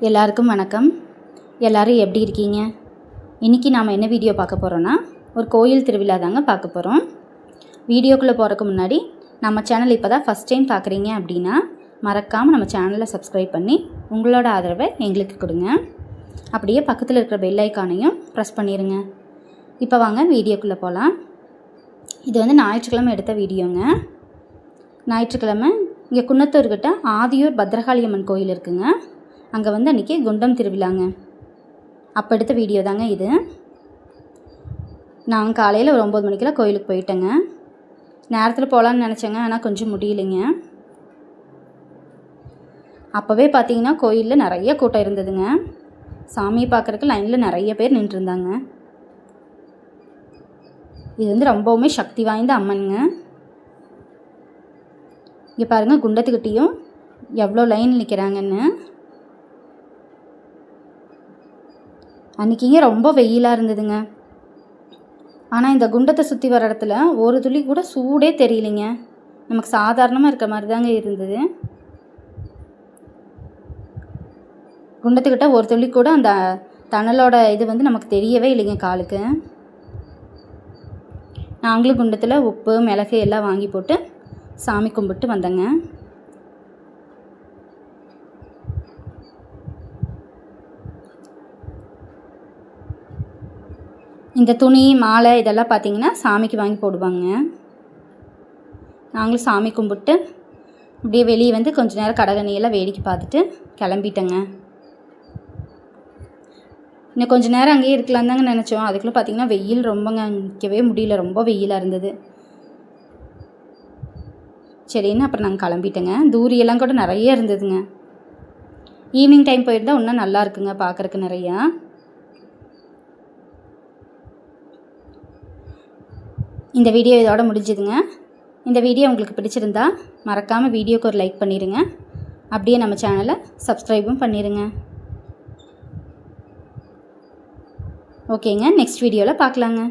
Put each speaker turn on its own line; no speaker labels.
எல்லாருக்கும் வணக்கம். எல்லோரும் எப்படி இருக்கீங்க? இன்றைக்கி நாம் என்ன வீடியோ பார்க்க போகிறோன்னா, ஒரு கோயில் திருவிழா தாங்க பார்க்க போகிறோம். வீடியோக்குள்ளே போகிறதுக்கு முன்னாடி நம்ம சேனல் இப்போ தான் ஃபஸ்ட் டைம் பார்க்குறீங்க அப்படின்னா மறக்காமல் நம்ம சேனலை சப்ஸ்கிரைப் பண்ணி உங்களோட ஆதரவை எங்களுக்கு கொடுங்க. அப்படியே பக்கத்தில் இருக்கிற பெல் ஐக்கானையும் ப்ரெஸ் பண்ணிடுங்க. இப்போ வாங்க வீடியோக்குள்ளே போகலாம். இது வந்து ஞாயிற்றுக்கிழமை எடுத்த வீடியோங்க. ஞாயிற்றுக்கிழமை இங்கே குன்னத்தூர்கிட்ட ஆதியூர் பத்ரகாளி அம்மன் கோயில் இருக்குங்க. அங்கே வந்து அன்றைக்கி குண்டம் திருவிழாங்க. அப்போ எடுத்த வீடியோ தாங்க இது. நான் காலையில் ஒரு 9 மணிக்கெல்லாம் கோயிலுக்கு போயிட்டேங்க. நேரத்தில் போகலான்னு நினச்சேங்க, ஆனால் கொஞ்சம் முடியலைங்க. அப்போவே பார்த்தீங்கன்னா கோயிலில் நிறைய கூட்டம் இருந்ததுங்க. சாமியை பார்க்குறக்கு லைனில் நிறைய பேர் நின்றுருந்தாங்க. இது வந்து ரொம்பவுமே சக்தி வாய்ந்த அம்மனுங்க. இங்கே பாருங்கள், குண்டத்துக்கிட்டேயும் எவ்வளோ லைன் நிற்கிறாங்கன்னு. அன்றைக்கிங்க ரொம்ப வெயிலாக இருந்ததுங்க. ஆனால் இந்த குண்டத்தை சுற்றி வர இடத்துல ஒரு துளி கூட சூடே தெரியலைங்க. நமக்கு சாதாரணமாக இருக்க மாதிரி தாங்க இருந்தது. குண்டத்துக்கிட்ட ஒரு துளி கூட அந்த தணலோட இது வந்து நமக்கு தெரியவே இல்லைங்க காலுக்கு. நாங்களும் குண்டத்தில் உப்பு மிளகு எல்லாம் வாங்கி போட்டு சாமி கும்பிட்டு வந்தேங்க. இந்த துணி மாலை இதெல்லாம் பார்த்திங்கன்னா சாமிக்கு வாங்கி போடுவாங்க. நாங்களும் சாமி கும்பிட்டு அப்படியே வெளியே வந்து கொஞ்சம் நேரம் கடகணியெல்லாம் வேடிக்கை பார்த்துட்டு கிளம்பிட்டேங்க. இன்னும் கொஞ்சம் நேரம் அங்கேயே இருக்கலாம் தாங்க நினச்சோம். அதுக்குள்ளே பார்த்திங்கன்னா வெயில் ரொம்பங்க, நிற்கவே முடியல, ரொம்ப வெயிலாக இருந்தது. சரின்னு அப்புறம் நாங்கள் கிளம்பிட்டேங்க. தூரியெல்லாம் கூட நிறைய இருந்ததுங்க. ஈவினிங் டைம் போயிருந்தால் இன்னும் நல்லா இருக்குங்க பார்க்குறக்கு நிறையா. இந்த வீடியோ இதோட முடிஞ்சுதுங்க. இந்த வீடியோ உங்களுக்கு பிடிச்சிருந்தா மறக்காமல் வீடியோக்கு ஒரு லைக் பண்ணிடுங்க. அப்படியே நம்ம சேனலை சப்ஸ்கிரைபும் பண்ணிடுங்க. ஓகேங்க, நெக்ஸ்ட் வீடியோவில் பார்க்கலாங்க.